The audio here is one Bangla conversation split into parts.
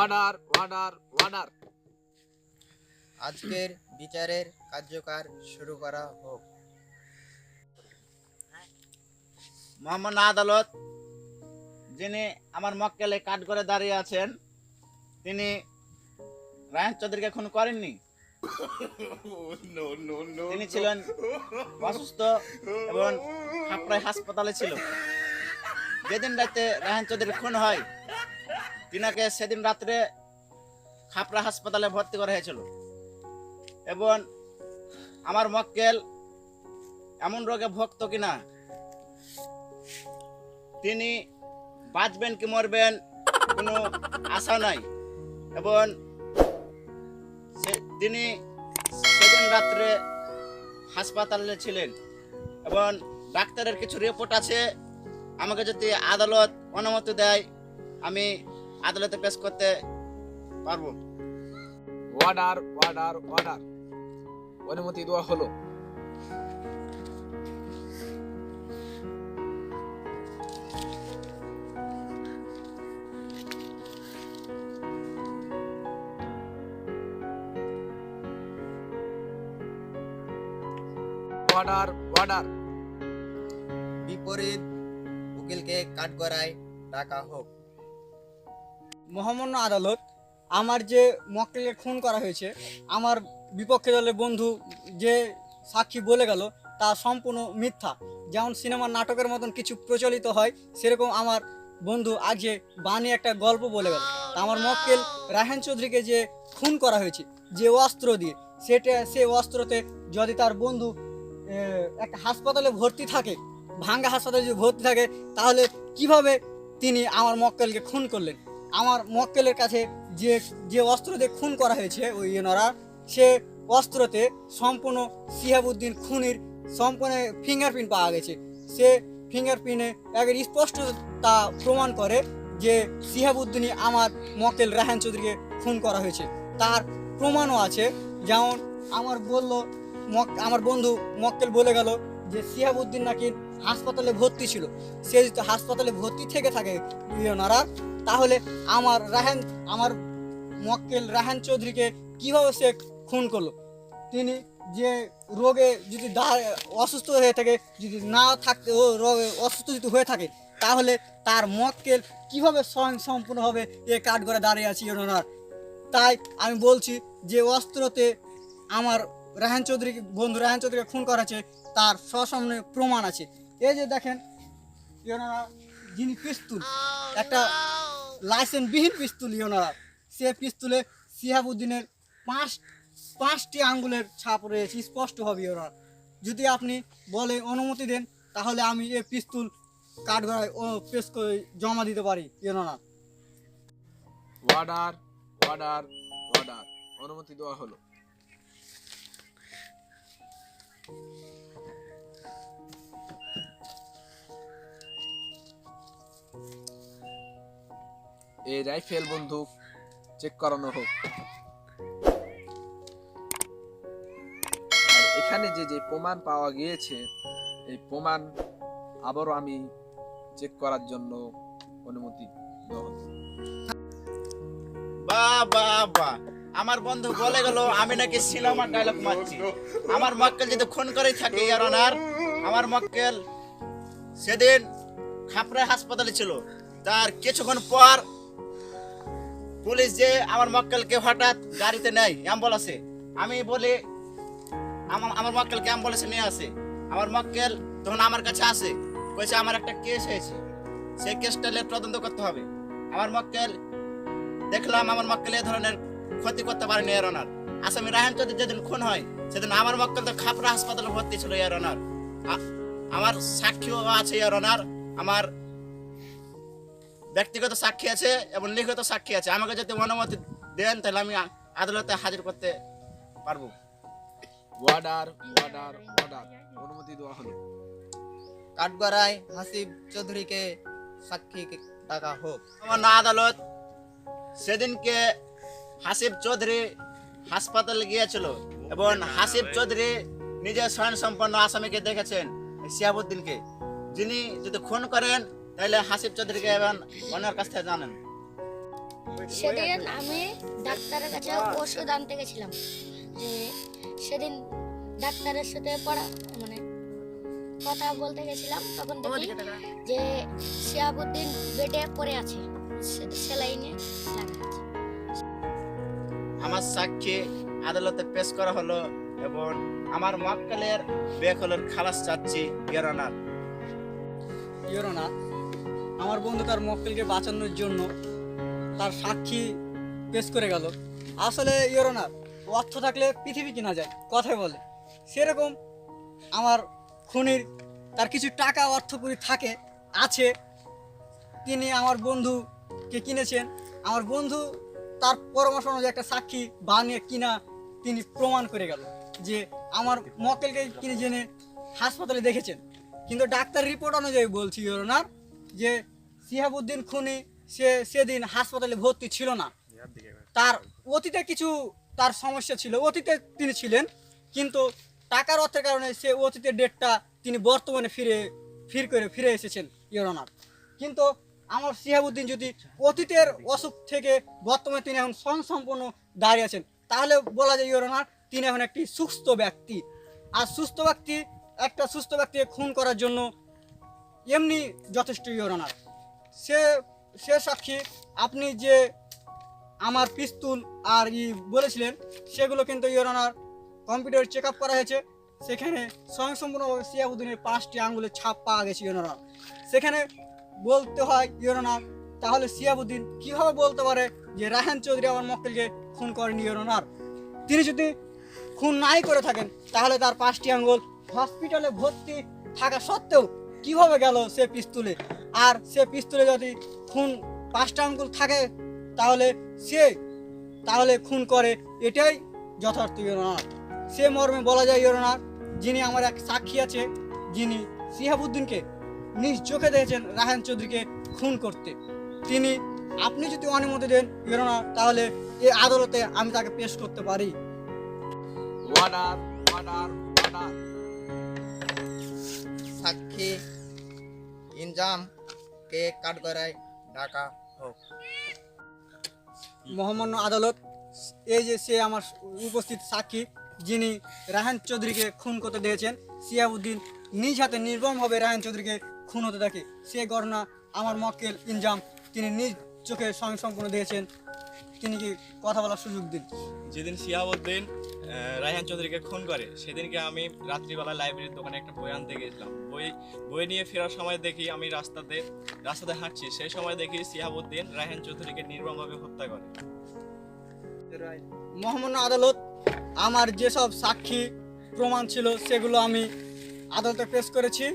Order order order. আজকের বিচারের কার্যকর শুরু করা হোক। মোহাম্মদ আদালত, যিনি আমার মক্কেলে কাঠ করে দাঁড়িয়ে আছেন, তিনি রায়হান চৌধুরীকে খুন করেননি। তিনি ছিলেন অসুস্থ এবং হাপড়ায় হাসপাতালে ছিল। যেদিন রাতে রায়হান চৌধুরীর খুন হয়, তিনাকে সেদিন রাত্রে খাপড়া হাসপাতালে ভর্তি করা হয়েছিল। এবং আমার মক্কেল এমন রোগে ভুগত কিনা, তিনি বাঁচবেন কি মরবেন কোনো আশা নাই। এবং তিনি সেদিন রাত্রে হাসপাতালে ছিলেন এবং ডাক্তারের কিছু রিপোর্ট আছে। আমাকে যদি আদালত অনুমতি দেয়, আমি আদালতে পেশ করতে পারবো। Order order order. অনুমতি দেওয়া হলো। Order order. বিপরীত উকিলকে কাঠগড়ায় ডাকা হোক। মহামান্য আদালত, আমার যে মক্কেলকে খুন করা হয়েছে, আমার বিপক্ষে দলের বন্ধু যে সাক্ষী বলে গেল তা সম্পূর্ণ মিথ্যা। যেমন সিনেমার নাটকের মতন কিছু প্রচলিত হয়, সেরকম আমার বন্ধু আজকে বানিয়ে একটা গল্প বলে গেল। তা আমার মক্কেল রায়হান চৌধুরীকে যে খুন করা হয়েছে যে অস্ত্র দিয়ে, সে অস্ত্রতে যদি তার বন্ধু একটা হাসপাতালে ভর্তি থাকে, ভাঙ্গা হাসপাতালে যদি ভর্তি থাকে, তাহলে কিভাবে তিনি আমার মক্কেলকে খুন করলেন? আমার মক্কেলের কাছে যে যে অস্ত্র দিয়ে খুন করা হয়েছে ওই এনারা, সে অস্ত্রতে সম্পূর্ণ শিহাবুদ্দিন খুনির সম্পূর্ণ ফিঙ্গারপ্রিন্ট পাওয়া গেছে। সে ফিঙ্গারপ্রিন্টে একের স্পষ্ট তা প্রমাণ করে যে শিহাবুদ্দিনই আমার মক্কেল রায়হান চৌধুরীকে খুন করা হয়েছে। তার প্রমাণও আছে। যেমন আমার বন্ধু মক্কেল বলে গেল যে শিহাবুদ্দিন নাকি হাসপাতালে ভর্তি ছিল। সে যদি হাসপাতালে ভর্তি থেকে থাকে ওনারা, তাহলে আমার মক্কেল রায়হান চৌধুরীকে কিভাবে সে খুন করলো? তিনি যে রোগে যদি অসুস্থ হয়ে থাকে, যদি না থাকতে ও রোগে অসুস্থ যদি হয়ে থাকে, তাহলে তার মক্কেল কিভাবে স্বয়ং সম্পূর্ণভাবে এ কাঠ করে দাঁড়িয়ে আছে ওনার? তাই আমি বলছি যে অস্ত্রতে আমার বন্ধু রায়হান চৌধুরীকে খুন করেছে, তার সসামনে প্রমাণ আছে। এই যে দেখেন ওনারা, যিনি পিস্তুল, একটা লাইসেন্সবিহীন পিস্তুল ওনারা, সে পিস্তুলে শিহাবুদ্দিনের পাঁচটি আঙ্গুলের ছাপ রয়েছে স্পষ্টভাবে। ওনার যদি আপনি বলে অনুমতি দেন, তাহলে আমি এই পিস্তুল কাঠগড়ায় পেশ করে জমা দিতে পারি ওনারা। Order order order. অনুমতি দেওয়া হলো। এই রাইফেল বন্দুক চেক করানো হোক। আর এখানে যে যে প্রমাণ পাওয়া গিয়েছে, এই প্রমাণ আবারও আমি চেক করার জন্য অনুমতি দেওয়া হলো। বাহ, আমার বন্ধু বলে গেল আমি নাকি সিনেমার ডায়লগ মারছি। আমার মক্কেল যদি খুন করে থাকে ইয়ার অনার, আমার মক্কেল সেদিন খাপড়ায় হাসপাতালে ছিল। তার কিছুক্ষণ পর পুলিশ যে আমার মক্কেলকে হঠাৎ গাড়িতে নেয় অ্যাম্বুলেন্সে। আমি বলি আমার মক্কেলকে অ্যাম্বুলেন্সে নিয়ে আসে। আমার মক্কেল তখন আমার কাছে আসে, কইছে আমার একটা কেস হয়েছে, সেই কেসটা তদন্ত করতে হবে। আমার মক্কেল দেখলাম আমার মক্কেল এ ধরনের ক্ষতি করতে পারেনি এর অনার। আসামি রায়হান চৌধুরী যেদিন খুন হয়, সেদিন আমার মক্কেল তো খাপড়া হাসপাতালে ভর্তি ছিল এর অনার। আমার সাক্ষীও আছে এর অনার, আমার ব্যক্তিগত সাক্ষী আছে এবং লিখিত সাক্ষী আছে। আমাকে যদি অনুমতি দেন, তাহলে আমি আদালতে হাজির করতে পারবো। Order order order. অনুমতি দেওয়া হলো। কাঠগড়ায় হাসিব চৌধুরীকে সাক্ষী ডাকা হোক। আমার না আদালত, সেদিনকে হাসিব চৌধুরী হাসপাতালে গিয়েছিল এবং হাসিব চৌধুরী নিজে স্বয়ং সম্পন্ন আসামিকে দেখেছেন, শিহাবুদ্দিনকে, যিনি যদি খুন করেন তাহলে হাসিব চৌধুরীকে এবং অন্যের কাছ থেকে জানেন। সেদিন আমি ডাক্তারের কাছে ওষুধ আনতে গেছিলাম। যে সেদিন ডাক্তারের সাথে মানে কথা বলতে গেছিলাম, তখন দেখি যে শিহাবুদ্দিন বেডে পড়ে আছে, সেলাইনে লাগা আছে। আমার সাক্ষী আদালতে পেশ করা হলো এবং আমার মক্কেলের বেকলের খালাস চাচ্ছি ইওর অনার। ইওর অনার, আমার বন্ধু তার মক্কেলকে বাঁচানোর জন্য তার সাক্ষী পেশ করে গেল। আসলে ইওর অনার, অর্থ থাকলে পৃথিবী কিনা যায় কথায় বলে, সেরকম আমার খুনির তার কিছু টাকা অর্থকরী থাকে আছে, তিনি আমার বন্ধুকে কিনেছেন। আমার বন্ধু তার পরামর্শ অনুযায়ী একটা সাক্ষী বানিয়ে কিনা তিনি প্রমাণ করে গেল যে আমার মক্কেলকে কিনে জেনে হাসপাতালে দেখেছেন। কিন্তু ডাক্তার রিপোর্ট অনুযায়ী বলছি ইওর অনার যে শিহাবুদ্দিন খুনি সেদিন হাসপাতালে ভর্তি ছিল না। তার অতীতে কিছু তার সমস্যা ছিল, অতীতে তিনি ছিলেন, কিন্তু টাকার অর্থের কারণে সে অতীতের ডেটটা তিনি বর্তমানে ফিরে এসেছেন ইওর অনার। কিন্তু আমার শিহাবুদ্দিন যদি অতীতের অসুখ থেকে বর্তমানে তিনি এখন স্বয়ংসম্পূর্ণ দাঁড়িয়ে আছেন, তাহলে বলা যায় ইওর অনার তিনি এখন একটি সুস্থ ব্যক্তি। আর একটা সুস্থ ব্যক্তিকে খুন করার জন্য এমনি যথেষ্ট ইওর অনার। সে সাক্ষী আপনি যে আমার পিস্তুল আর বলেছিলেন সেগুলো কিন্তু your honour computer check up করা হয়েছে, সেখানে স্বয়ংসম্পূর্ণভাবে শিহাবুদ্দিনের 5টি আঙ্গুলের ছাপ পাওয়া গেছে ইওর অনার। সেখানে বলতে হয় ইওর অনার, তাহলে শিহাবুদ্দিন কিভাবে বলতে পারে যে রায়হান চৌধুরী আমার মক্কেলকে খুন করেনি ইওর অনার? তিনি যদি খুন নাই করে থাকেন তাহলে তার 5টি আঙ্গুল হসপিটালে ভর্তি থাকা সত্ত্বেও কিভাবে গেল সে পিস্তুলে? আর সে পিস্তুলে যদি খুন 5টা আঙ্গুল থাকে তাহলে খুন করে, এটাই যথার্থ ইওর অনার। সে মর্মে বলা যায় ইওর অনার, যিনি আমার এক সাক্ষী আছে, যিনি শিহাবুদ্দিনকে নিজ চোখে দেখেছেন রায়হান চৌধুরীকে খুন করতে, আপনি যদি অনুমতি দেন ইওর অনার, তাহলে এই আদালতে আমি তাকে পেশ করতে পারি। Order order order. সাক্ষী ইনজামকে কাঠগড়ায় ডাকা হোক। মহামান্য আদালত, এই যে সে আমার উপস্থিত সাক্ষী, যিনি রায়হান চৌধুরীকে খুন করতে দিয়েছেন, শিহাবুদ্দিন নিজ হাতে নির্মমভাবে রায়হান চৌধুরীকে খুন হতে থাকে, সে ঘটনা আমার মক্কেল ইনজাম তিনি নিজ চোখে স্বয়ংসম্পূর্ণ দিয়েছেন। তিনি কি কথা বলার সুযোগ দিন? যেদিন শিহাবুদ্দিন রায়হান চৌধুরীকে খুন করে সেদিনকে আমি রাত্রিবেলা লাইব্রেরির দোকানে একটা বই আনতে গেছিলাম। বই নিয়ে ফেরার সময় দেখি আমি রাস্তাতে হাঁটছি, সেই সময় দেখি শিহাবুদ্দিন রায়হান চৌধুরীকে নির্মমভাবে হত্যা করে। মহামান্য আদালত, আমার যেসব সাক্ষী প্রমাণ ছিল সেগুলো আমি আদালতে পেশ করেছি,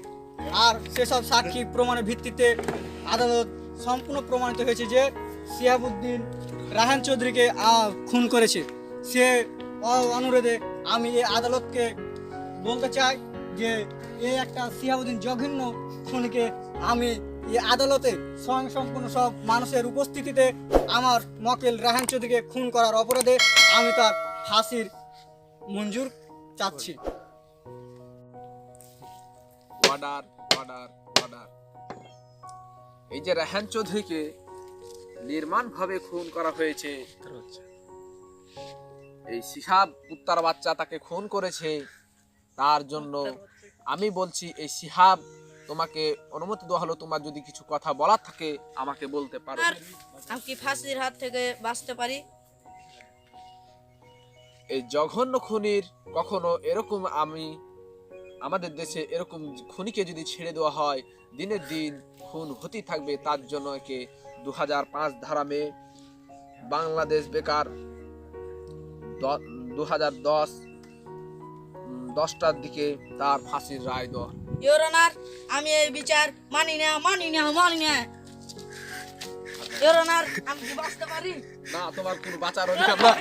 আর সেসব সাক্ষী প্রমাণের ভিত্তিতে আদালত সম্পূর্ণ প্রমাণিত হয়েছে যে শিহাবুদ্দিন রায়হান চৌধুরীকে খুন করেছে। সে অনুরোধে আমি এই আদালতকে বলতে চাই যে এই একটা শিহাবুদ্দিন জঘন্য খুনিকে আমি এই আদালতে স্বয়ংসম্পূর্ণ সব মানুষের উপস্থিতিতে আমার মক্কেল রায়হান চৌধুরীকে খুন করার অপরাধে আমি তার ফাঁসির মঞ্জুর চাচ্ছি। Order order order. এই যে রায়হান চৌধুরীকে নির্মমভাবে খুন করা হয়েছে, এই শিহাব কুত্তার বাচ্চা তাকে খুন করেছে, তার জন্য আমি বলছি এই শিহাব, তোমাকে অনুমতি দেওয়া হলো, তোমার যদি কিছু কথা বলার থাকে আমাকে বলতে পারো। আমি কি ফাঁসির হাত থেকে বাঁচতে পারি? এই জঘন্য খুনির কখনো এরকম আমাদের দেশে এরকম খুনিকে যদি ছেড়ে দেওয়া হয় দিনের দিন খুন হতেই থাকবে। তার জন্য একে 2005 ধারা মে বাংলাদেশ বেকার 2010টার দিকে তার ফাঁসির রায় দেওয়া। ইওর অনার, আমি এই বিচার মানি না। ইওর অনার, আমি কি বাঁচতে পারি? না, তোমার কোনো বাঁচার অধিকার না।